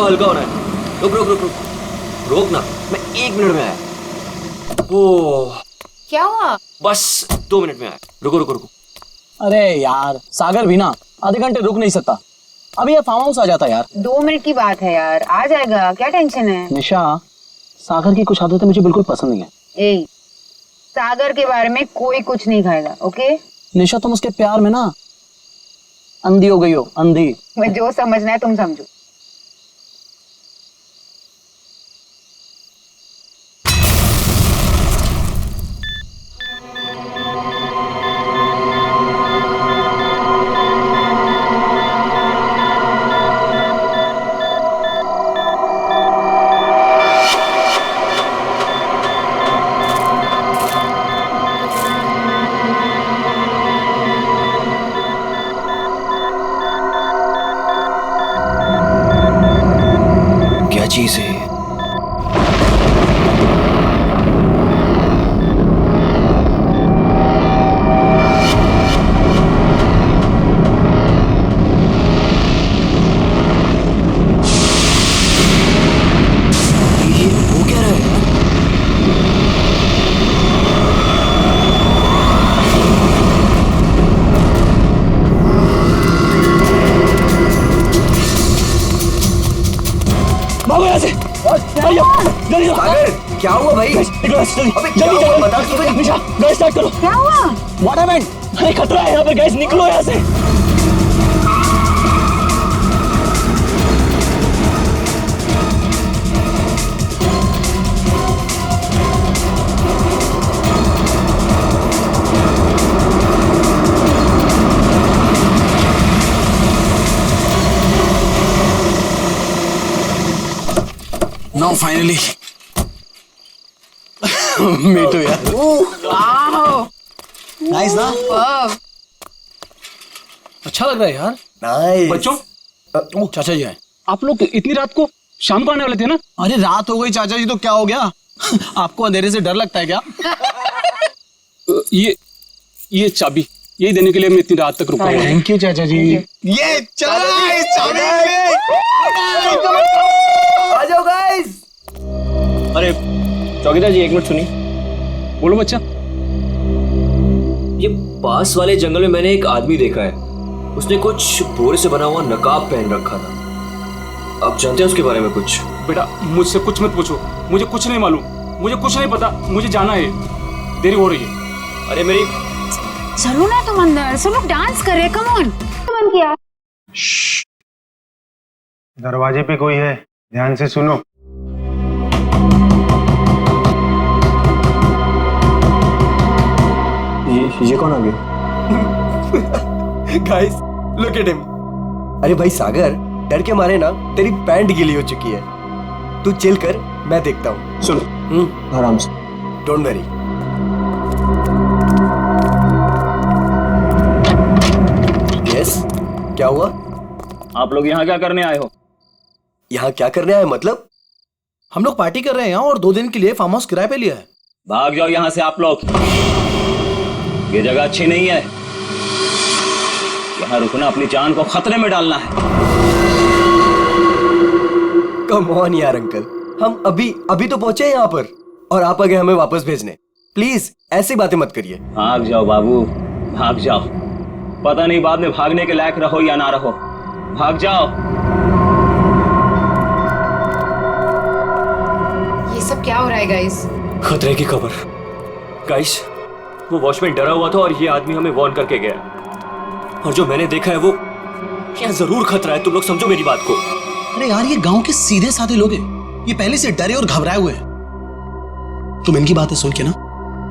हल्का होना है। रुक रुक रुक रुक रोक ना, मैं 1 मिनट में आया। ओह क्या हुआ? बस 2 मिनट में आया। रुको रुको रुको। अरे यार सागर भी ना आधे घंटे रुक नहीं सकता, अभी ये फार्म हाउस आ जाता यार। 2 मिनट की बात है यार, आ जाएगा, क्या टेंशन है? निशा, सागर की कुछ आदतें मुझे बिल्कुल पसंद नहीं है। ए, सागर के बारे में कोई कुछ नहीं खाएगा, ओके? निशा तुम उसके प्यार में ना अंधी हो गई हो, अंधी। मैं जो समझना है तुम समझो। क्या चीज है? ये हो क्या रहा है? भागो यहाँ से, जल्दी सागर क्या हुआ भाई? अबे क्या हुआ बता तो सही। निशा गैस स्टार्ट करो। क्या हुआ? What happened? अरे खतरा है यहाँ पे, गैस निकलो यहाँ से। Now finally. Me too यार। वाह, Nice ना? वाह। अच्छा लग रहा है यार। नाइस। बच्चों, ओह चाचा जी आए। आप लोग इतनी रात को शाम को आने वाले थे ना? अरे रात हो गई चाचा जी तो क्या हो गया? आपको अंधेरे से डर लगता है क्या? ये चाबी यही देने के लिए मैं इतनी रात तक रुका हूँ। थैंक यू चाचा जी। ये चला इस चाबी आ जाओ गाइस। अरे चौकीदार जी 1 मिनट सुनिए। बोलो बच्चा। ये पास वाले जंगल में मैंने एक आदमी देखा है, उसने कुछ बोरे से बना हुआ नकाब पहन रखा था। आप जानते हैं उसके बारे में कुछ? बेटा मुझसे कुछ मत पूछो, मुझे कुछ नहीं मालूम, मुझे कुछ नहीं पता, मुझे जाना है, देरी हो रही है। अरे मेरी चलो ना तुम अंदर, सब लोग डांस कर रहे, कम ऑन। मन किया। दरवाजे पे कोई है, ध्यान से सुनो। ये कौन आ गया? Guys look at him. अरे भाई सागर, डर के मारे ना तेरी पैंट गीली हो चुकी है। तू चिल कर, मैं देखता हूँ। सुनो आराम से। Don't worry. यस, क्या हुआ? आप लोग यहाँ क्या करने आए हो? यहाँ क्या करने आए मतलब? हम लोग पार्टी कर रहे हैं यहाँ और 2 दिन के लिए फार्म हाउस किराए पे लिया है। भाग जाओ यहाँ से आप लोग, ये जगह अच्छी नहीं है। यहाँ रुकना अपनी जान को खतरे में डालना है। कम ऑन यार अंकल, हम अभी तो पहुंचे हैं यहाँ पर और आप आ गए हमें वापस भेजने। प्लीज ऐसी बातें मत करिए। भाग जाओ बाबू, भाग जाओ। पता नहीं बाद में भागने के लायक रहो या ना रहो। भाग जाओ। ये सब क्या हो रहा है गाइस? खतरे की खबर। गाइस, वो वॉचमैन डरा हुआ था और ये आदमी हमें वार्न करके गया। और जो मैंने देखा है वो यहाँ जरूर खतरा है। तुम लोग समझो मेरी बात को। अरे यार ये गांव के सीधे साधे लोग हैं, ये पहले से डरे और घबराए हुए हैं। तुम इनकी बातें सुन के ना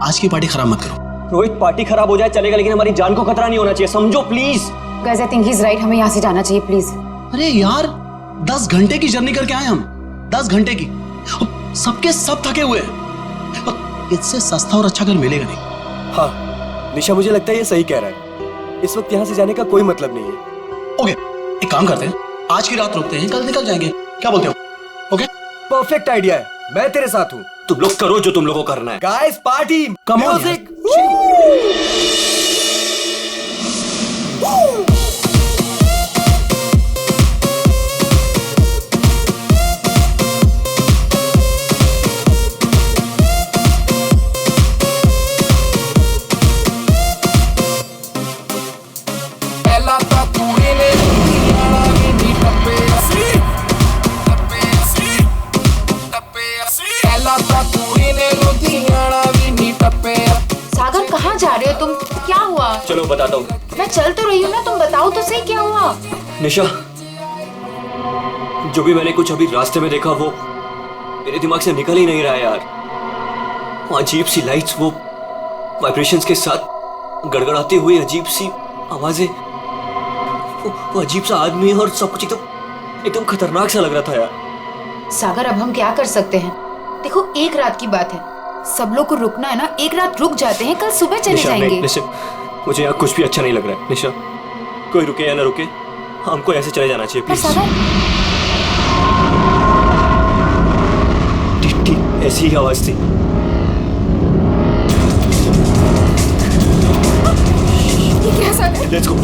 आज की पार्टी खराब मत करो। रोहित, पार्टी खराब हो जाए चलेगा, लेकिन हमारी जान को खतरा नहीं होना चाहिए, समझो please. Guys I think he is right, हमें यहाँ से जाना चाहिए प्लीज। अरे यार 10 घंटे की जर्नी करके आए हम, 10 घंटे की। सबके सब थके हुए हैं और इससे सस्ता और अच्छा घर मिलेगा नहीं। हाँ निशा, मुझे लगता है ये सही कह रहा है। इस वक्त यहाँ से जाने का कोई मतलब नहीं है। ओके, एक काम करते हैं, आज की रात रुकते हैं, कल निकल जाएंगे। क्या बोलते हो? ओके, परफेक्ट आइडिया है, मैं तेरे साथ हूँ। तुम लोग करो जो तुम लोगों को करना है। Guys party, Come on, music. चलो बताता हूँ। मैं चल तो रही हूँ ना, तुम बताओ तो सही क्या हुआ। निशा, जो भी मैंने कुछ अभी रास्ते में देखा वो मेरे दिमाग से निकल ही नहीं रहा है यार। वो अजीब सी लाइट्स, वो वाइब्रेशंस के साथ गड़गड़ाते हुए अजीब सी आवाजें, वो अजीब सा आदमी और सब कुछ एकदम खतरनाक सा लग रहा था यार। सागर, अब हम क्या कर सकते हैं? देखो, एक रात की बात है, सब लोग को रुकना है ना, एक रात रुक जाते हैं, कल सुबह चले जाएंगे। मुझे यहाँ कुछ भी अच्छा नहीं लग रहा है निशा। कोई रुके या ना रुके, हमको ऐसे चले जाना चाहिए प्लीज। ठीक ऐसी ही आवाज थी। ये क्या सागर? Let's go.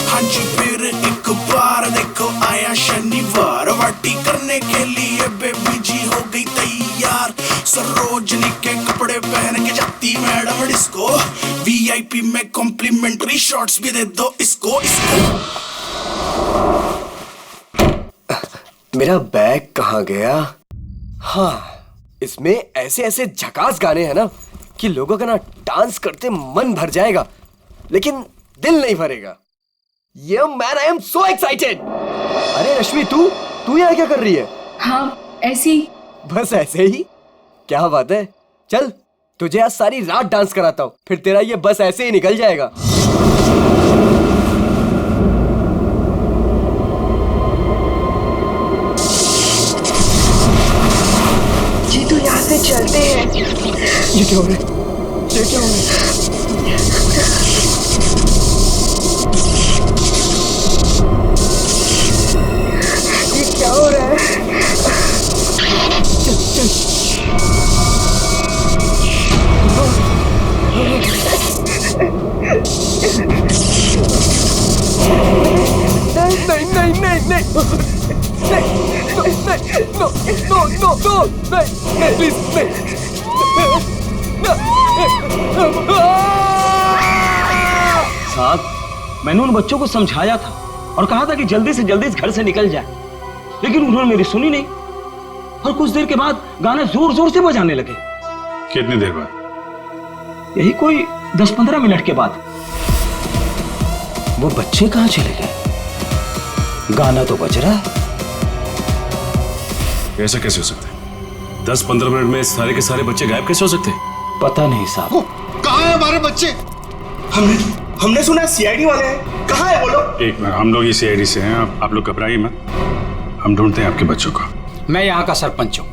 हाँ जी, फिर एक बार देखो आया शनिवार, पार्टी करने के लिए बेबी जी हो गई तैयार। सरोजनी के कपड़े पहन के जाती मैडम डिस्को, VIP में कॉम्प्लीमेंट्री शॉट्स भी दे दो इसको। मेरा बैग कहाँ गया? हाँ, इसमें ऐसे ऐसे झकास गाने हैं ना कि लोगों का ना डांस करते मन भर जाएगा, लेकिन दिल नहीं भरेगा। ये man, I am so excited. अरे रश्मि, तू यहाँ क्या कर रही है? हाँ, ऐसे ही। बस ऐसे ही? क्या बात है, चल तुझे आज सारी रात डांस कराता हूँ, फिर तेरा ये बस ऐसे ही निकल जाएगा। जी तो यहाँ से चलते हैं। ये क्या हो रहा है? ये क्या हो रहा है? ये क्या हो रहा है? साहब, मैंने उन बच्चों को समझाया था और कहा था कि जल्दी से जल्दी इस घर से निकल जाए, लेकिन उन्होंने मेरी सुनी नहीं और कुछ देर के बाद गाना जोर जोर से बजाने लगे। कितनी देर बाद? यही कोई 10-15 मिनट के बाद। वो बच्चे कहाँ चले गए? गाना तो बज रहा है। ऐसा कैसे हो सकता है? 10-15 मिनट में सारे के सारे बच्चे गायब कैसे हो सकते हैं? पता नहीं साहब। कहाँ है हमारे बच्चे? हमने सुना CID वाले हैं, कहाँ है वो लोग? एक मिनट, हम लोग ये CID से हैं, आप लोग घबराइए मत, हम ढूंढते हैं आपके बच्चों को। मैं यहाँ का सरपंच हूँ,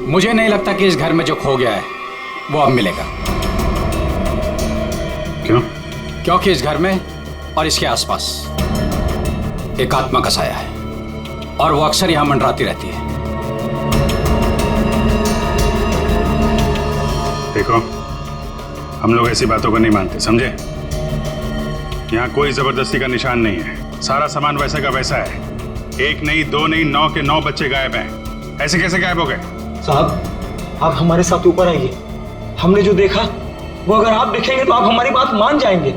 मुझे नहीं लगता कि इस घर में जो खो गया है वो अब मिलेगा। क्यों? क्योंकि इस घर में और इसके आसपास एक आत्मा का साया है और वो अक्सर यहाँ मंडराती रहती है। देखो, हम लोग ऐसी बातों को नहीं मानते, समझे? यहाँ कोई जबरदस्ती का निशान नहीं है, सारा सामान वैसा का वैसा है। 1 नहीं, 2 नहीं, 9 के 9 बच्चे गायब हैं। ऐसे कैसे गायब हो गए? साहब, आप हमारे साथ ऊपर आइए। हमने जो देखा वो अगर आप देखेंगे तो आप हमारी बात मान जाएंगे।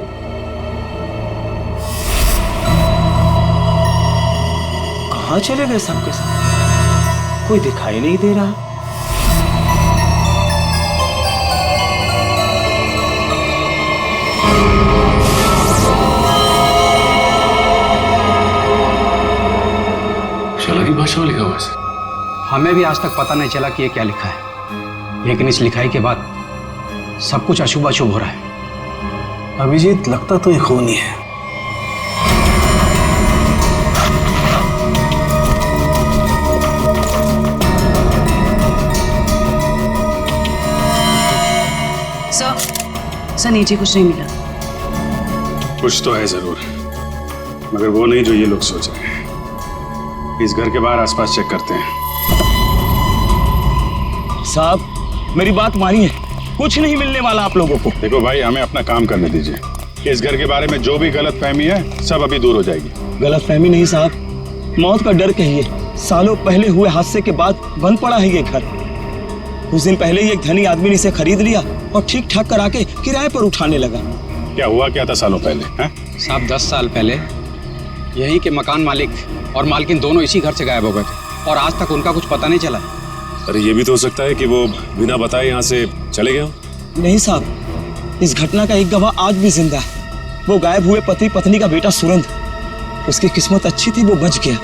कहाँ चले गए सबके सब? कोई दिखाई नहीं दे रहा। की भाषा में लिखा हुआ है। हमें भी आज तक पता नहीं चला कि ये क्या लिखा है, लेकिन इस लिखाई के बाद सब कुछ अशुभ अशुभ हो रहा है। अभिजीत, लगता तो ये खूनी है। सर नीचे कुछ नहीं मिला। कुछ तो है जरूर, मगर वो नहीं जो ये लोग सोच रहे हैं। इस घर के बाहर आसपास चेक करते हैं। साहब, मेरी बात मानिए, कुछ नहीं मिलने वाला आप लोगों को। देखो भाई, हमें अपना काम करने दीजिए। इस घर के बारे में जो भी गलत फहमी है सब अभी दूर हो जाएगी। गलत फहमी नहीं साहब, मौत का डर कहिए। सालों पहले हुए हादसे के बाद बंद पड़ा है ये घर। कुछ दिन पहले ही एक धनी आदमी ने इसे खरीद लिया और ठीक ठाक करा के किराए पर उठाने लगा। क्या हुआ क्या था सालों पहले? साहब, 10 साल पहले यही के मकान मालिक और मालकिन दोनों इसी घर से गायब हो गए थे। और आज तक उनका कुछ पता नहीं चला। अरे ये भी तो हो सकता है कि वो बिना बताए यहाँ से चले गए हो। नहीं साहब, इस घटना का एक गवाह आज भी जिंदा है। वो गायब हुए पति पत्नी का बेटा सुरंद। उसकी किस्मत अच्छी थी, वो बच गया।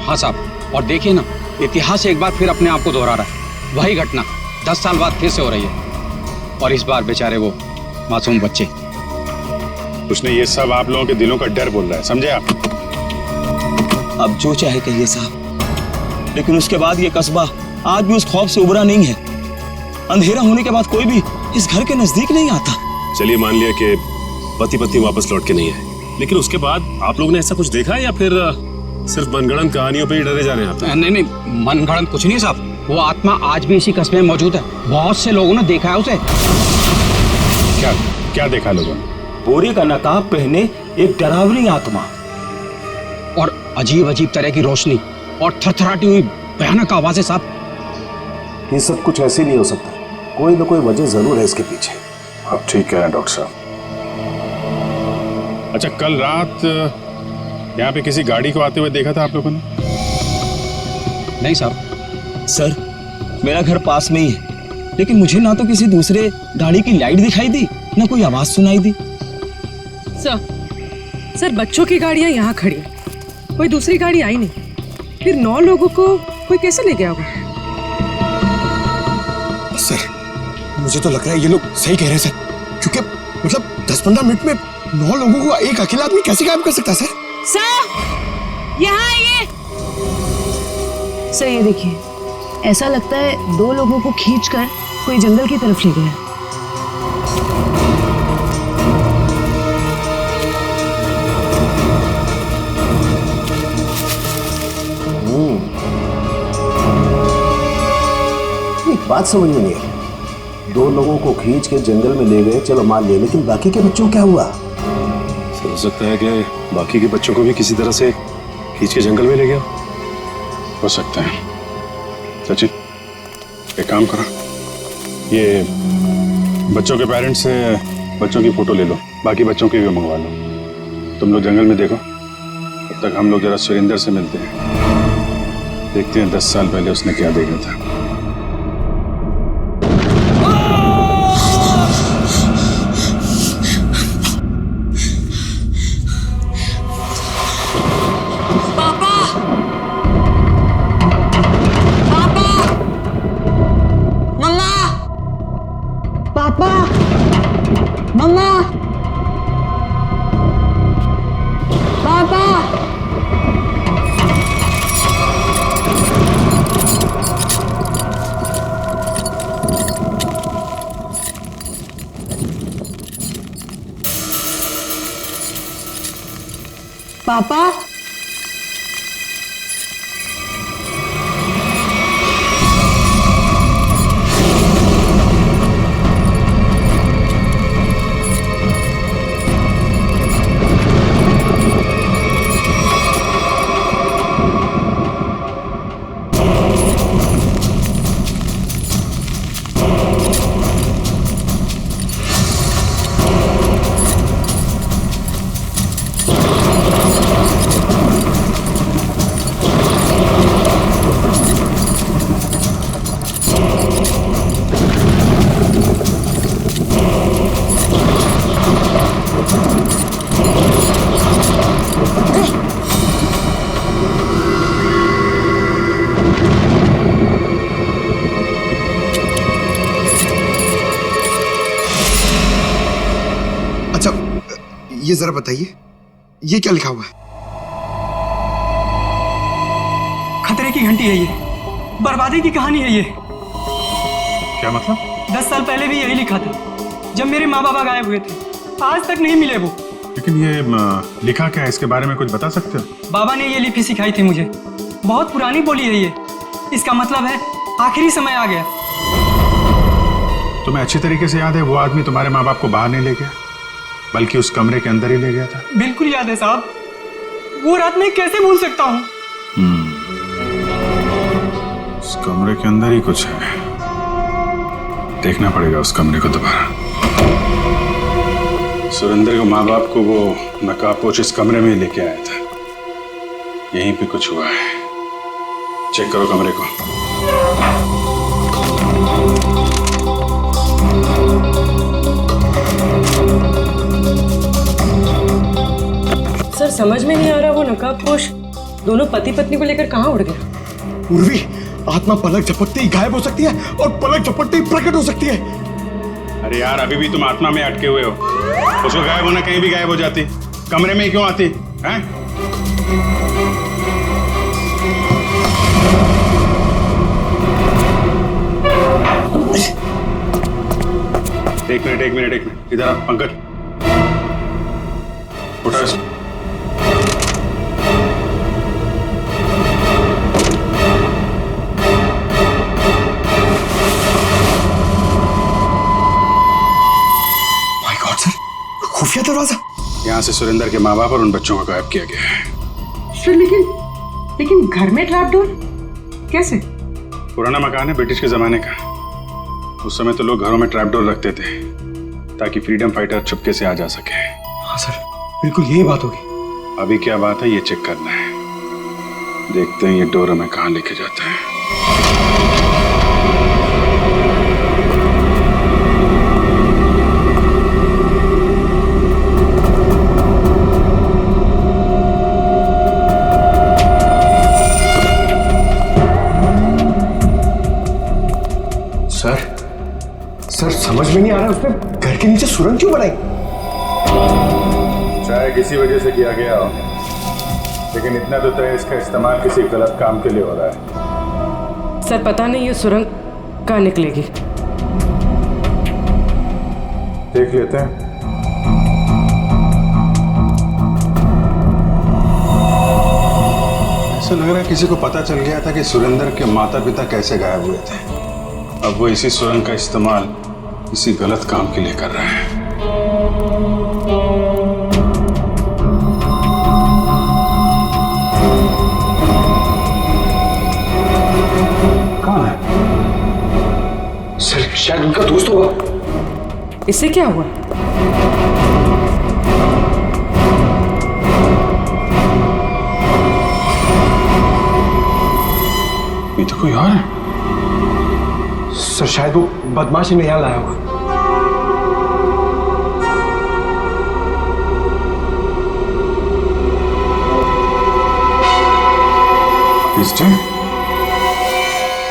हाँ साहब, और देखिए ना, इतिहास एक बार फिर अपने आप को दोहरा रहा है। वही घटना 10 साल बाद फिर से हो रही है, और इस बार बेचारे वो मासूम बच्चे। उसने ये सब आप लोगों के दिलों का डर बोल रहा है, समझे आप? अब जो चाहे कहिए साहब, लेकिन उसके बाद ये कस्बा आज भी उस खौफ से उबरा नहीं है। अंधेरा होने के बाद कोई भी इस घर के नजदीक नहीं आता। चलिए मान लिया कि पति पत्नी वापस लौट के नहीं आए, लेकिन उसके बाद आप लोगों ने ऐसा कुछ देखा है या फिर सिर्फ मनगढ़ंत कहानियों पे ही डरे जा रहे हैं आप? नहीं, मनगढ़ंत कुछ नहीं साहब। वो आत्मा आज भी इसी कस्बे में मौजूद है। बहुत से लोगों ने देखा है उसे। क्या क्या देखा लोगों ने? बोरे का नकाब पहने एक डरावनी आत्मा, और अजीब अजीब तरह की रोशनी, और थरथराती हुई भयानक आवाजें साहब। ये सब कुछ ऐसे नहीं हो सकता, कोई ना कोई वजह जरूर है इसके पीछे। आप ठीक कह रहे हैं डॉक्टर साहब। अच्छा, कल रात यहाँ पे किसी गाड़ी को आते हुए देखा था आप लोगों ने? नहीं साहब। सर, मेरा घर पास में ही है, लेकिन मुझे ना तो किसी दूसरे गाड़ी की लाइट दिखाई दी, ना कोई आवाज सुनाई दी। सर, बच्चों की गाड़ियां यहाँ खड़ी है, कोई दूसरी गाड़ी आई नहीं। फिर 9 लोगों को कोई कैसे ले गया होगा? सर, मुझे तो लग रहा है ये लोग सही कह रहे हैं सर, क्योंकि मतलब 10-15 मिनट में 9 लोगों को एक अकेला आदमी कैसे गायब कर सकता है सर? सर, यहाँ आइए। सर ये देखिए, ऐसा लगता है 2 लोगों को खींचकर कोई जंगल की तरफ ले गया। एक बात समझ में नहीं आई, 2 लोगों को खींच के जंगल में ले गए, चलो मान लिया, लेकिन बाकी के बच्चों क्या हुआ? हो सकता है कि बाकी के बच्चों को भी किसी तरह से खींच के जंगल में ले गया। हो सकता है। सचिन, एक काम करो, ये बच्चों के पेरेंट्स से बच्चों की फोटो ले लो, बाकी बच्चों की भी मंगवा लो। तुम लोग जंगल में देखो, तब तक हम लोग जरा सुरेंद्र से मिलते हैं, देखते हैं 10 साल पहले उसने क्या देखा था। पापा, ये जरा बताइए, ये क्या लिखा हुआ है? खतरे की घंटी है ये, बर्बादी की कहानी है ये। क्या मतलब? 10 साल पहले भी यही लिखा था, जब मेरे माँ बाबा गायब हुए थे। आज तक नहीं मिले वो। लेकिन ये लिखा क्या है, इसके बारे में कुछ बता सकते हो? बाबा ने ये लिपि सिखाई थी मुझे, बहुत पुरानी बोली है ये। इसका मतलब है आखिरी समय आ गया। तुम्हें अच्छी तरीके से याद है वो आदमी तुम्हारे माँ बाप को बाहर नहीं ले गया, बल्कि उस कमरे के अंदर ही ले गया था? बिल्कुल याद है साहब, वो रात मैं कैसे भूल सकता हूँ। उस कमरे के अंदर ही कुछ है, देखना पड़ेगा उस कमरे को दोबारा। सुरेंद्र को माँ बाप को वो नकाबपोश इस कमरे में ही लेके आया था, यहीं पे कुछ हुआ है। चेक करो कमरे को। सर समझ में नहीं आ रहा वो नकाबपोश दोनों पति पत्नी को लेकर कहाँ उड़ गया। उर्वी, आत्मा पलक झपकते ही गायब हो सकती है और पलक झपकते ही प्रकट हो सकती है। अरे यार, अभी भी तुम आत्मा में अटके हुए हो। उसको गायब होना कहीं भी गायब हो जाती, कमरे में ही क्यों आती हैं? एक मिनट इधर आ पंकज, उठा इसको। माय गॉड सर, खुफिया दरवाजा। यहाँ से सुरेंद्र के माँ बाप और उन बच्चों को गायब किया गया है। सर लेकिन घर में ट्रैप डोर कैसे? पुराना मकान है, ब्रिटिश के जमाने का। उस समय तो लोग घरों में ट्रैप डोर रखते थे ताकि फ्रीडम फाइटर चुपके से आ जा सके। हाँ सर, बिल्कुल यही बात होगी। अभी क्या बात है ये चेक करना है। देखते हैं ये डोर हमें कहाँ लेके जाता है। सर समझ में नहीं आ रहा उसने घर के नीचे सुरंग क्यों बनाई? चाहे किसी वजह से किया गया हो, लेकिन इतना तो तय इसका इस्तेमाल किसी गलत काम के लिए हो रहा है। सर पता नहीं ये सुरंग कहाँ निकलेगी। देख लेते हैं। ऐसा लग रहा है किसी को पता चल गया था कि सुरेंद्र के माता पिता कैसे गायब हुए थे। अब वो इसी सुरंग का इस्तेमाल किसी गलत काम के लिए कर रहा है। कौन है? सर शायद उनका दोस्त होगा। इससे क्या हुआ? ये तो कोई और है। सर शायद वो बदमाशी में यहाँ लाया होगा।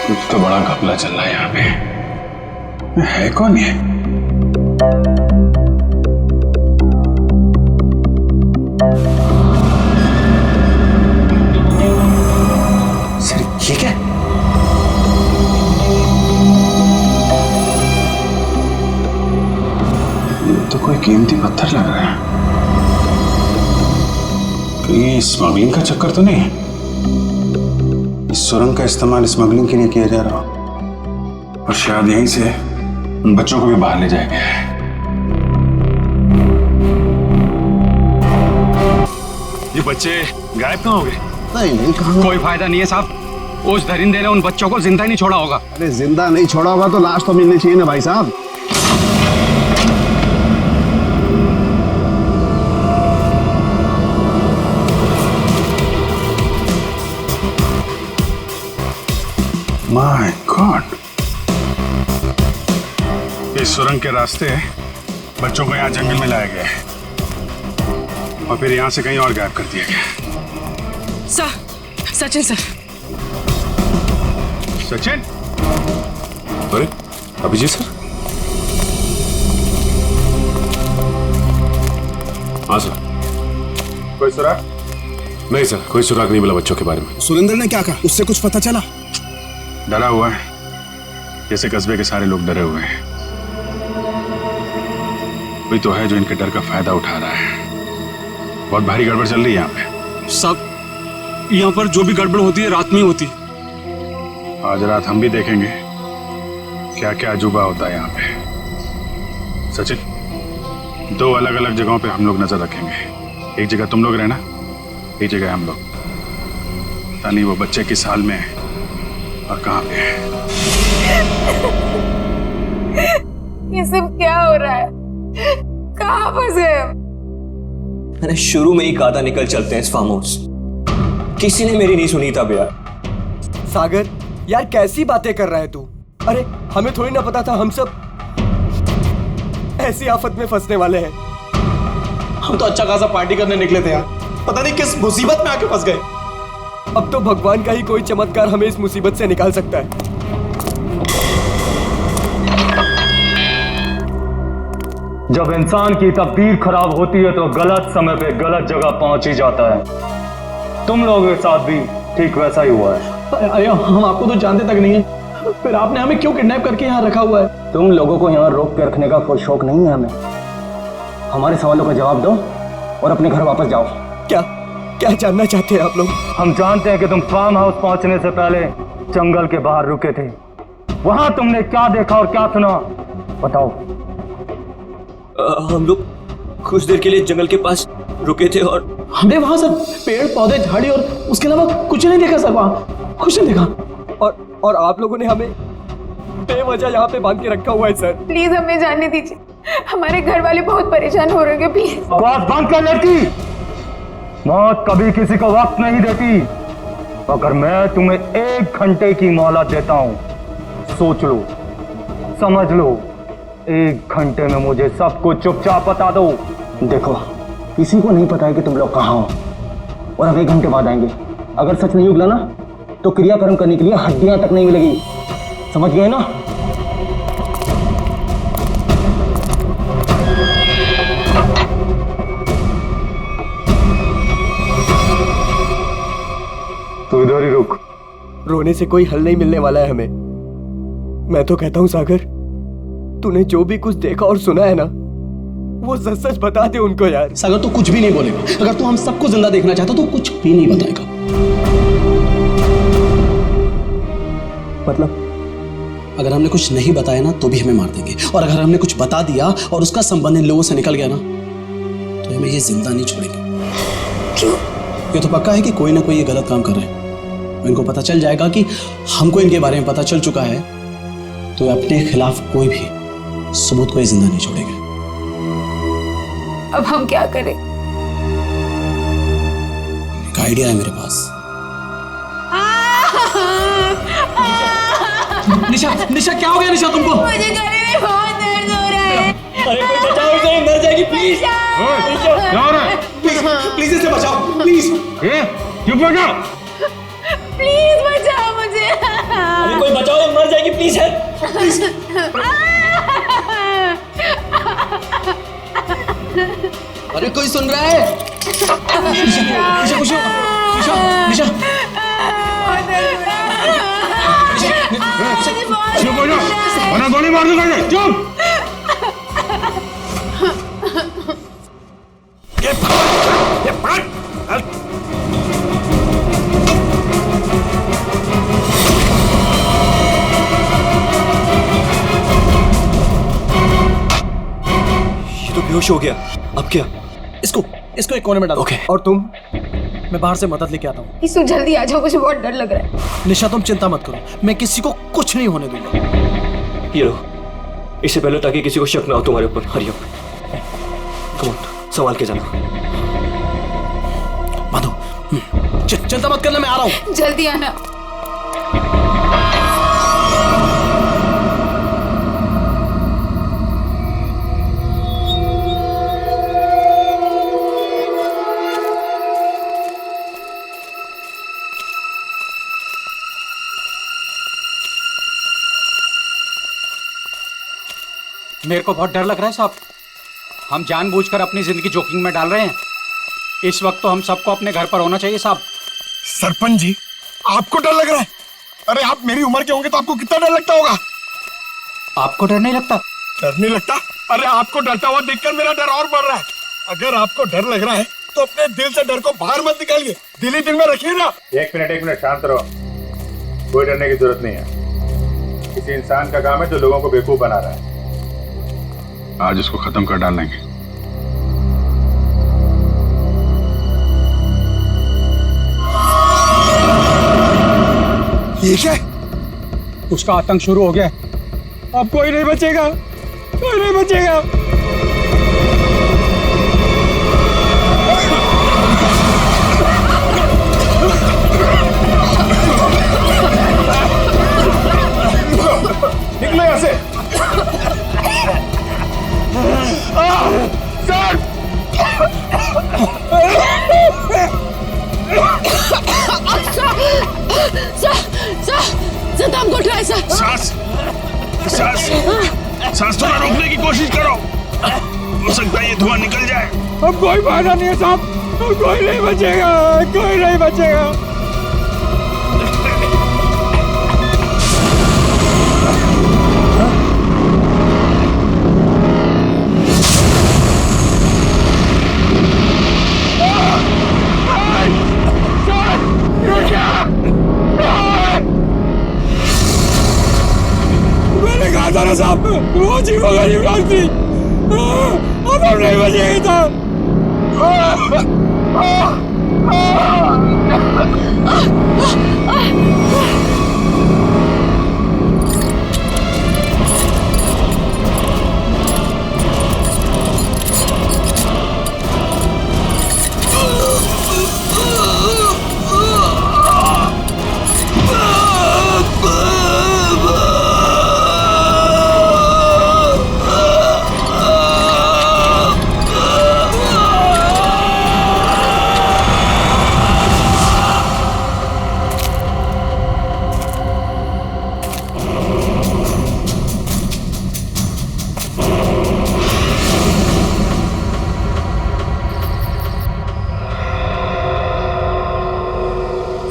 कुछ तो बड़ा घपला चल रहा है यहाँ पे। है कौन ये? सर ये क्या? तो कोई कीमती पत्थर लग रहा है। कहीं स्मगलिंग का चक्कर तो नहीं है? इस सुरंग का इस्तेमाल स्मगलिंग के लिए किया जा रहा हो और शायद यहीं से उन बच्चों को भी बाहर ले जाया गया है। ये बच्चे गायब कहाँ हो गए? नहीं कहाँ? कोई फायदा नहीं है साहब, उस दरिंदे ने उन बच्चों को जिंदा ही नहीं छोड़ा होगा। अरे जिंदा नहीं छोड़ा होगा तो लाश तो मिलनी चाहिए ना भाई साहब। माय गॉड, इस सुरंग के रास्ते बच्चों को यहाँ जंगल में लाया गया है और फिर यहाँ से कहीं और गायब कर दिया गया। सचिन सर। सचिन? अरे अभिजीत सर। हाँ सर। कोई सुराग? नहीं सर, कोई सुराग नहीं मिला बच्चों के बारे में। सुरेंद्र ने क्या कहा? उससे कुछ पता चला? डरा हुआ है, जैसे कस्बे के सारे लोग डरे हुए हैं। कोई तो है जो इनके डर का फायदा उठा रहा है। बहुत भारी गड़बड़ चल रही है यहाँ पे। सब यहाँ पर जो भी गड़बड़ होती है रात में ही होती है। आज रात हम भी देखेंगे क्या क्या अजूबा होता है यहाँ पे। सचिन, 2 अलग अलग जगहों पे हम लोग नजर रखेंगे। एक जगह तुम लोग रहना, एक जगह हम लोग। पता नहीं वो बच्चे किस हाल में है और कहाँ पे है। ये सब क्या हो रहा है? कहाँ फंसे हम? मैंने शुरू में ही कहा था निकल चलते हैं इस फार्म हाउस। किसी ने मेरी नहीं सुनी तब यार। सागर यार कैसी बातें कर रहा है तू? अरे हमें थोड़ी ना पता था हम सब ऐसी आफत में फंसने वाले हैं। हम तो अच्छा खासा पार्टी करने निकले थे यार, पता नहीं किस मुसीबत में आके फंस गए। अब तो भगवान का ही कोई चमत्कार हमें इस मुसीबत से निकाल सकता है। जब इंसान की तकदीर खराब होती है तो गलत समय पे गलत जगह पहुंच ही जाता है। तुम लोगों के साथ भी ठीक वैसा ही हुआ है। अरे हम आपको तो जानते तक नहीं है, फिर आपने हमें क्यों किडनैप करके यहाँ रखा हुआ है? तुम लोगों को यहाँ रोक के रखने का कोई शौक नहीं है हमें। हमारे सवालों का जवाब दो और अपने घर वापस जाओ। क्या क्या जानना चाहते हैं आप लोग? हम जानते हैं कि तुम फार्म हाउस पहुंचने से पहले जंगल के बाहर रुके थे। वहां तुमने क्या देखा और क्या सुना, बताओ। हम लोग कुछ देर के लिए जंगल के पास रुके थे और हमने वहां सर पेड़ पौधे झाड़ी और उसके अलावा कुछ नहीं देखा सर, वहां कुछ नहीं देखा। और आप लोगों ने हमें बेवजह यहाँ पे बांध के रखा हुआ है सर। प्लीज हमें जाने दीजिए, हमारे घर वाले बहुत परेशान हो रहे हैं। प्लीज आवाज बंद कर लड़की। मौत कभी किसी को वक्त नहीं देती। अगर मैं तुम्हें 1 घंटे की मोहलत देता हूं, सोच लो, समझ लो। 1 घंटे में मुझे सब कुछ चुपचाप बता दो। देखो किसी को नहीं पता है कि तुम लोग कहाँ हो और अब 1 घंटे बाद आएंगे। अगर सच नहीं उगला ना तो क्रियाकर्म करने के लिए हड्डियां तक नहीं मिलेगी। समझ गए ना? तो इधर ही रुक। रोने से कोई हल नहीं मिलने वाला है हमें। मैं तो कहता हूं सागर, तूने जो भी कुछ देखा और सुना है ना, वो सच सच बता दे उनको यार। सागर तू कुछ भी नहीं बोलेगा। अगर तू हम सबको जिंदा देखना चाहता तो कुछ भी नहीं बताएगा। मतलब अगर हमने कुछ नहीं बताया ना तो भी हमें मार देंगे, और अगर हमने कुछ बता दिया और उसका संबंध इन लोगों से निकल गया ना तो हमें ये जिंदा नहीं छोड़ेंगे। क्यों? ये तो पक्का है कि कोई ना कोई ये गलत काम कर रहे हैं। इनको पता चल जाएगा कि हमको इनके बारे में पता चल चुका है, तो अपने खिलाफ कोई भी सबूत को ये जिंदा नहीं छोड़ेंगे। अब हम क्या करें? एक आइडिया है मेरे पास। निशा, निशा क्या हो गया निशा तुमको? मुझे गले में बहुत दर्द हो रहा है। अरे कोई बचाओ इसे, मर जाएगी प्लीज। क्या हो रहा है? प्लीज इसे बचाओ प्लीज। चुप हो जाओ। प्लीज बचाओ मुझे। अरे कोई बचाओ, मर जाएगी प्लीज है। अरे कोई सुन रहा है? निशा, निशा, निशा, निशा, चुप हो जाओ वरना गोली मार दूंगा। चुप। ये तो बेहोश हो गया। अब क्या? इसको एक कोने में डालो। ओके। और तुम? मैं बाहर से मदद लेके आता हूँ। इसु जल्दी आ जाओ, मुझे बहुत डर लग रहा है। निशा तुम चिंता मत करो, मैं किसी को कुछ नहीं होने दूंगा। ये लो, इससे पहले ताकि किसी को शक ना हो तुम्हारे ऊपर। हरी अप, कम ऑन, संभाल के जाना। माधो, चिंता मत करना, मैं आ रहा हूँ। जल्दी आना। मेरे को बहुत डर लग रहा है साहब। हम जानबूझकर अपनी जिंदगी जोखिम में डाल रहे हैं। इस वक्त तो हम सबको अपने घर पर होना चाहिए साहब। सरपंच जी, आपको डर लग रहा है? अरे आप मेरी उम्र के होंगे तो आपको कितना डर लगता होगा? आपको डर नहीं लगता? डर नहीं लगता? अरे आपको डरता हुआ देखकर मेरा डर और बढ़ रहा है। अगर आपको डर लग रहा है तो अपने दिल से डर को बाहर मत निकालिए, दिल ही दिल में रखिए ना। एक मिनट शांत रहो। कोई डरने की जरूरत नहीं है। किसी इंसान का काम है जो लोगों को बेवकूफ बना रहा है। आज इसको खत्म कर डालेंगे। ये क्या? उसका आतंक शुरू हो गया। अब कोई नहीं बचेगा, कोई नहीं बचेगा। है सर। सांस सांस सांस थोड़ा रोकने की कोशिश करो, हो सकता है ये धुआं निकल जाए। अब कोई फायदा नहीं है साहब, कोई नहीं बचेगा, कोई नहीं बचेगा। मैंने कहा था ना साहब, वो जीवो गरीब लाल थी, अब हम नहीं बचेंगे साहब।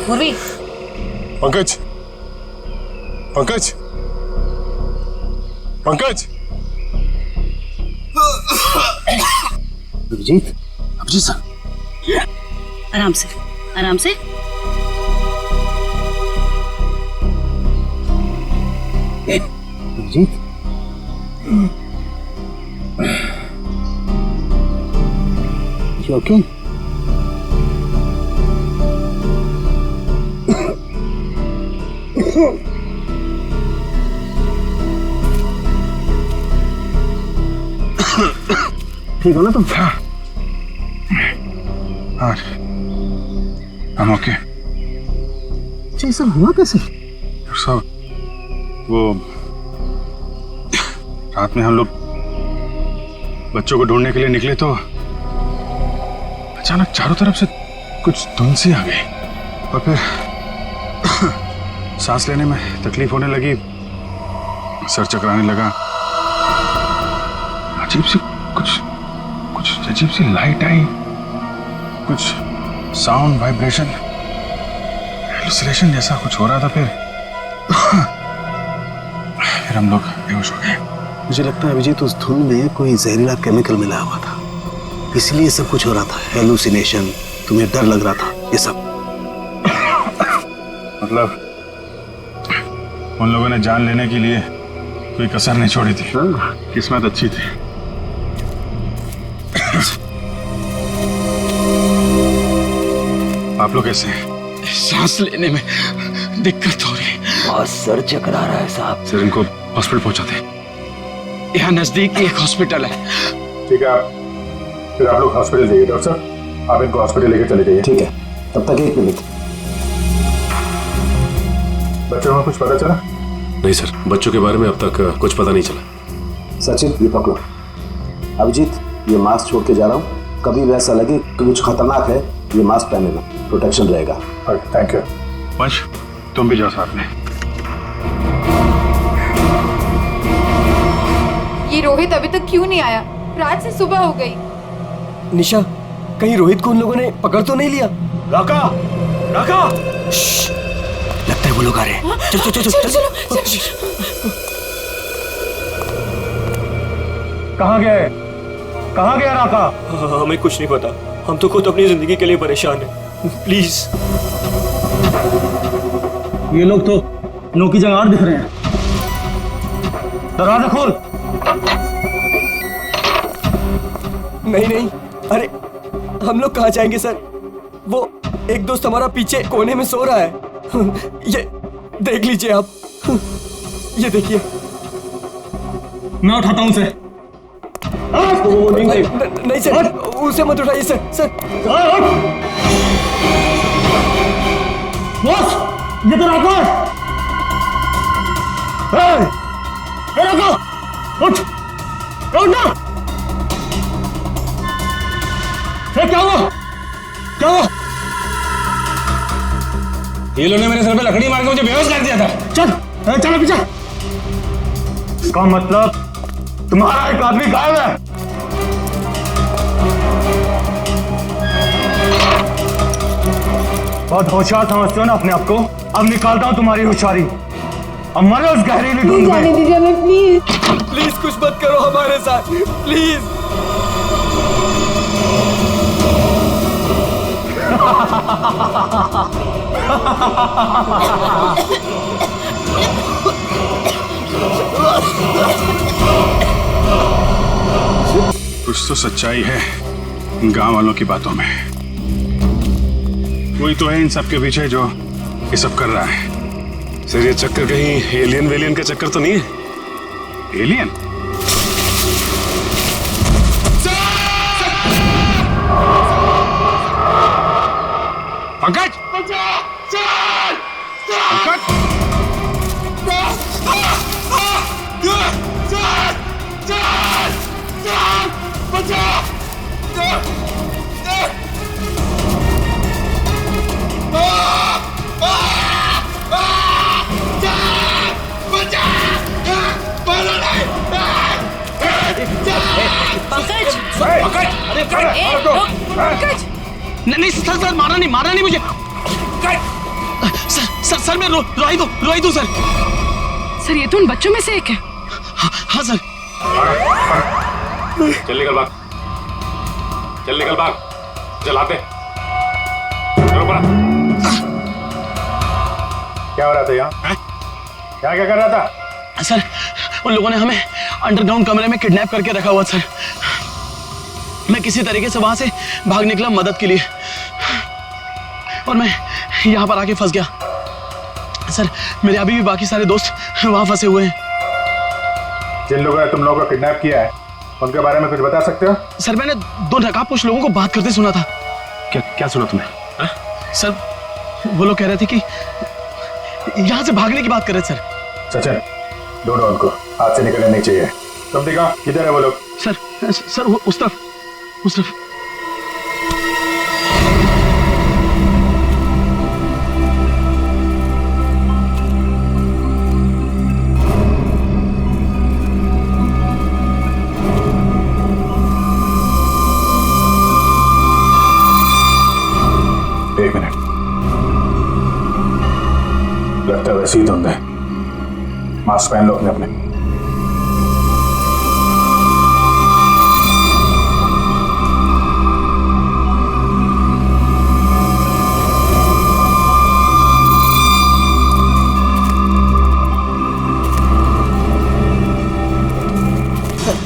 पूर्वी, पंकज, पंकज, पंकज। अभिजीत, अभिजीत सर, आराम से, आराम से। Abhijit, you okay? ठीक हो ना तुम? हाँ, हम ओके। ये सब हुआ कैसे? सब वो रात में हम लोग बच्चों को ढूंढने के लिए निकले तो अचानक चारों तरफ से कुछ धुंध सी आ गई और फिर सांस लेने में तकलीफ होने लगी, सर चकराने लगा, अजीब सी कुछ कुछ अजीब सी लाइट आई, कुछ साउंड वाइब्रेशन हेलुसिनेशन जैसा कुछ हो रहा था। फिर हम लोग बेहोश हो गए। मुझे लगता है अभिजीत उस धुंध में कोई जहरीला केमिकल मिला हुआ था, इसलिए सब कुछ हो रहा था। हेलुसिनेशन, तुम्हें डर लग रहा था, ये सब। मतलब उन लोगों ने जान लेने के लिए कोई कसर नहीं छोड़ी थी। किस्मत अच्छी थी। आप लोग कैसे हैं? सांस लेने में दिक्कत हो रही है, बहुत सर चकरा रहा है साहब। सर इनको हॉस्पिटल पहुंचाते हैं। यहाँ नजदीक एक हॉस्पिटल है। ठीक है, फिर आप लोग हॉस्पिटल जाइए। डॉक्टर साहब, आप इनको हॉस्पिटल लेके चले जाइए। ठीक है, तब तक 1 मिनट। बच्चों को कुछ पता चला? नहीं सर, बच्चों के बारे में अब तक कुछ पता नहीं चला। सचिन, ये पकड़ो। अभिजीत, ये मास्क छोड़ के जा रहा हूँ, कभी भी ऐसा लगे कि कुछ खतरनाक है, ये मास्क पहन लेना, प्रोटेक्शन रहेगा। Thank you. वंश, तुम भी जाओ साथ में। ये रोहित अभी तक क्यों नहीं आया? रात से सुबह हो गई। निशा, कहीं रोहित को उन लोगों ने पकड़ तो नहीं लिया? राका, राका, लगता है वो लोग आ रहे हैं। चल चल चल चल चल। कहाँ गए? कहाँ गया राका? हमें कुछ नहीं पता, हम तो खुद अपनी जिंदगी के लिए परेशान हैं। प्लीज। ये लोग तो नो की जगह और दिख रहे हैं। दरवाजा खोल। नहीं नहीं, अरे हम लोग कहाँ जाएंगे सर? वो एक दोस्त हमारा पीछे कोने में सो रहा है। ये देख लीजिए आप, ये देखिए। मैं उठाता हूँ उसे। नहीं सर, उसे मत उठाइए सर। सर बॉस, ये तो राका है। राका, उठ, उठ ना। क्या हुआ? क्या हुआ? ये लोगों ने मेरे सर पे लकड़ी मार के मुझे बेहोश कर दिया था। चल चलो पीछे। इसका मतलब तुम्हारा एक आदमी गायब है। बहुत होशियार समझते हो ना अपने आप को। अब निकालता हूं तुम्हारी होशियारी। अब मरो उस गहरीली धुंध में। जाने दीजिए हमें प्लीज। प्लीज कुछ मत करो हमारे साथ, प्लीज। कुछ तो सच्चाई है इन गांव वालों की बातों में। कोई तो है इन सब के पीछे जो ये सब कर रहा है। सर ये चक्कर कहीं एलियन वेलियन का चक्कर तो नहीं है? एलियन? पंकज! पंकज! नहीं सर मारा नहीं मुझे। सर मैं रोई दूं सर। सर ये तो उन बच्चों में से एक है। हाँ सर। चल निकल भाग। चलाते चलो पड़ा। क्या हो रहा था यहाँ? क्या कर रहा था? सर उन लोगों ने हमें अंडरग्राउंड कमरे में किडनैप करके रखा हुआ सर। मैं किसी तरीके से वहां से भाग निकला मदद के लिए और मैं यहाँ पर आके फंस गया सर। मेरे अभी भी बाकी सारे दोस्त वहां फंसे हुए हैं। जिन लोगों ने तुम लोगों को किडनैप किया है उनके बारे में कुछ बता सकते हो? सर मैंने 2 नकाबपोश लोगों को बात करते सुना था। क्या सुना तुमने? सर वो लोग कह रहे थे कि यहाँ से भागने की बात कर रहे थे सर। सचिन ढूंढो उनको, हाथ से निकलने नहीं चाहिए। तुम दिखाओ किधर है वो लोग? सर उस तरफ। एक मिनट, लगता है वैसे ही धुंध है। मास्क पहन लो अपने।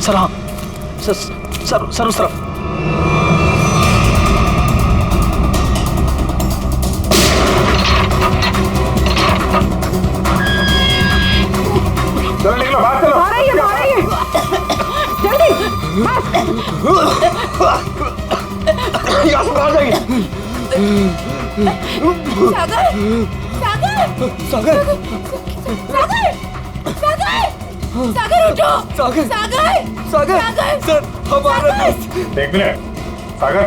सर हाँ सर उस तरफ। चलो निकलो, बाहर चलो। आ रही है जल्दी बस। यहाँ से बाहर जाइए। सागर उठो। सागर सर हमारा दोस्त। एक मिनट, सागर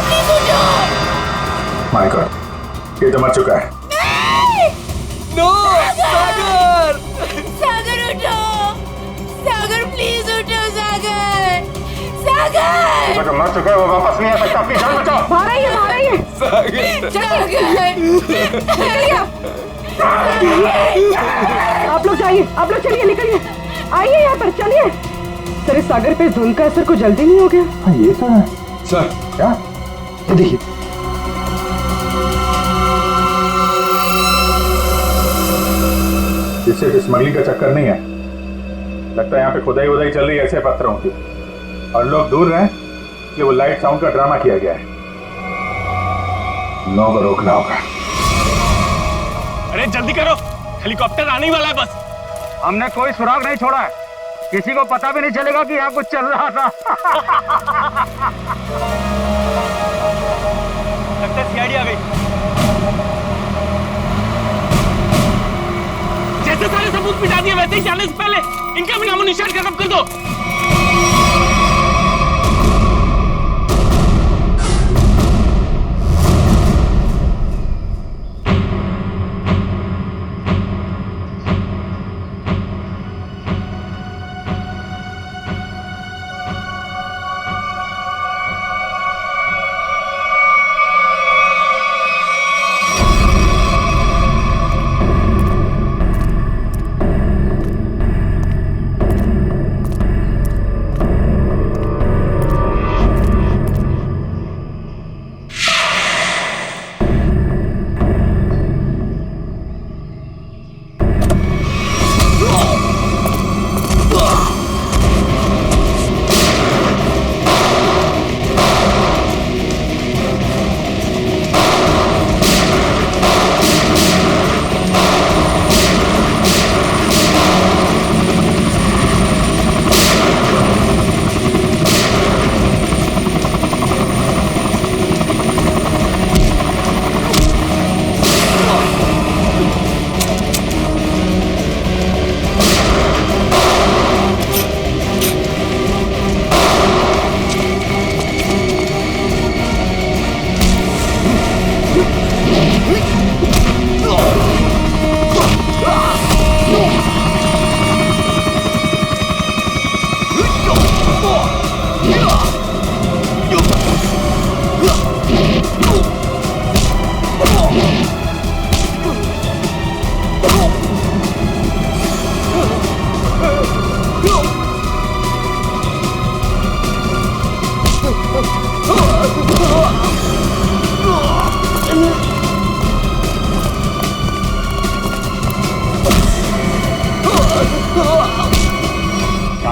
प्लीज उठो। माय गॉड, ये तो मर चुका है। नो सागर उठो। सागर प्लीज उठो। तो मर चुका है, वो वापस नहीं आ सकता। अपनी जान बचाओ। आ रही है आप लोग जाइए, आप लोग चलिए, निकलिए, आइए यहाँ पर, चलिए। सर इस सागर पे धुंध का असर कुछ जल्दी नहीं हो गया? हाँ ये तो है सर। क्या? ये देखिए, इससे स्मगलिंग का चक्कर नहीं है। लगता है यहाँ पे खुदाई वुदाई चल रही है ऐसे पत्थरों की, और लोग दूर रहे कि वो लाइट साउंड का ड्रामा किया गया है। लोगों को रोकना होगा। अरे जल्दी करो, हेलीकॉप्टर आने वाला है बस। हमने कोई सुराग नहीं छोड़ा है, किसी को पता भी नहीं चलेगा कि यहाँ कुछ चल रहा था। लगता है सीआईडी आ गई। जैसे सारे सबूत मिटा दिए वैसे ही जाने से पहले इनका भी नामो निशान खत्म कर दो।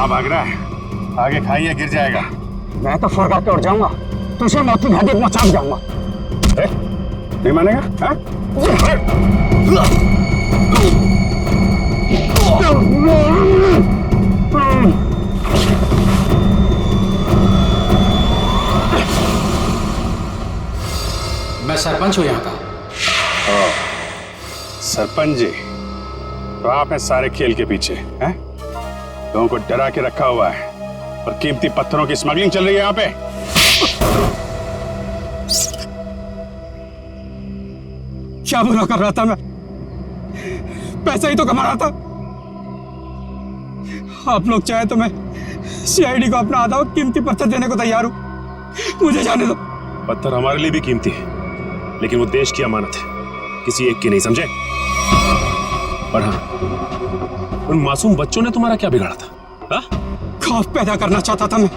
कहाँ भाग रहा है? आगे खाइए, गिर जाएगा। मैं तो फुरका तोड़ जाऊंगा, तुझे मौत की घाटी पहुंचा जाऊंगा। नहीं मानेगा? मैं सरपंच हूँ यहाँ का। सरपंच जी, तो आप हैं सारे खेल के पीछे हैं? लोगों को डरा के रखा हुआ है और कीमती पत्थरों की स्मगलिंग चल रही है यहाँ पे। क्या बुरा कर रहा था मैं? पैसा ही तो कमा रहा था। आप लोग चाहे तो मैं सीआईडी को अपना आधा कीमती पत्थर देने को तैयार हूं। मुझे जाने दो। पत्थर हमारे लिए भी कीमती है, लेकिन वो देश की अमानत है, किसी एक की नहीं, समझे? और हाँ, उन मासूम बच्चों ने तुम्हारा क्या बिगाड़ा था? खौफ पैदा करना चाहता था मैं,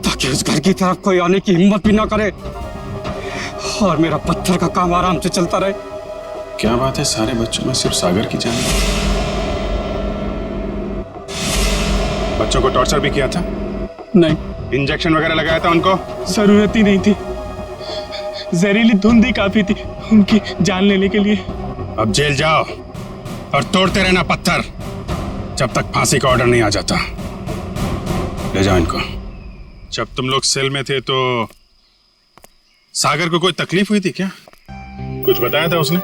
ताकि उस घर की तरफ कोई आने की हिम्मत भी ना करे और मेरा पत्थर का काम आराम से चलता रहे। क्या बात है, सारे बच्चों में सिर्फ सागर की जान? बच्चों को टॉर्चर भी किया था? नहीं। इंजेक्शन वगैरह लगाया था उनको? जरूरत ही नहीं थी, जहरीली धुंध ही काफी थी उनकी जान लेने के लिए। अब जेल जाओ और तोड़ते रहना पत्थर जब तक फांसी का ऑर्डर नहीं आ जाता। ले जाओ इनको। जब तुम लोग सेल में थे तो सागर को कोई तकलीफ हुई थी क्या? कुछ बताया था उसने?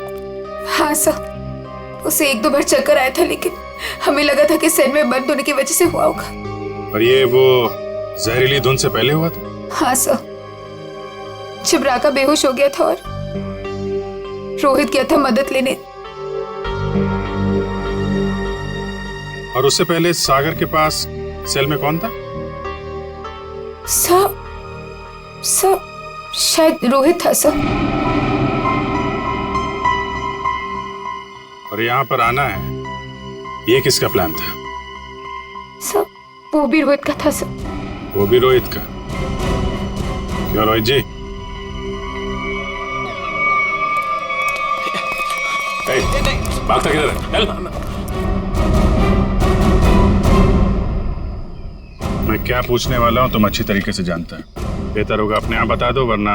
हाँ सर, उसे 1-2 बार चक्कर आया था, लेकिन हमें लगा था कि सेल में बंद होने की वजह से हुआ होगा। और ये वो जहरीली धुंध से पहले हुआ था? हाँ सर, जब राका बेहोश हो गया था और रोहित गया था मदद लेने। और उससे पहले सागर के पास सेल में कौन था? सर शायद रोहित था सर। और यहाँ पर आना है, ये किसका प्लान था? सर वो भी रोहित का था सर। वो भी रोहित का? क्यों रोहित जी? भागता किधर है? मैं क्या पूछने वाला हूँ तुम अच्छी तरीके से जानता है। बेहतर होगा अपने आप बता दो, वरना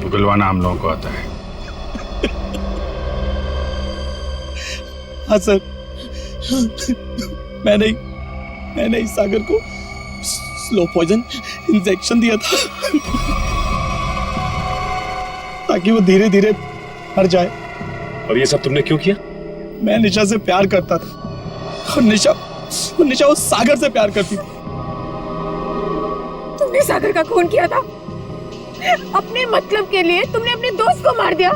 उगलवाना हम लोगों को आता है। हाँ सर, मैंने इस सागर को स्लो पॉइजन इंजेक्शन दिया था ताकि वो धीरे धीरे मर जाए। और ये सब तुमने क्यों किया? मैं निशा से प्यार करता था और निशा उस सागर से प्यार करती थी। तुमने सागर का खून किया था अपने मतलब के लिए। तुमने अपने दोस्त को मार दिया।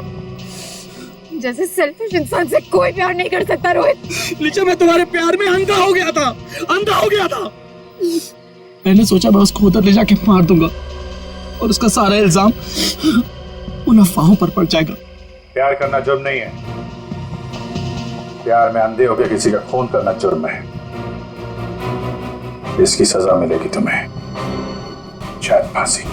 जैसे सेल्फिश इंसान से कोई प्यार नहीं कर सकता रोहित। निशा, मैं तुम्हारे प्यार में अंधा हो गया था। मैंने सोचा मैं उसको उधर ले जाके मार दूंगा और उसका सारा इल्जाम उन अफवाहों पर पड़ जाएगा। प्यार करना जुर्म नहीं है, प्यार में अंधे होकर किसी का खून करना जुर्म है। इसकी सजा मिलेगी तुम्हें, शायद फांसी।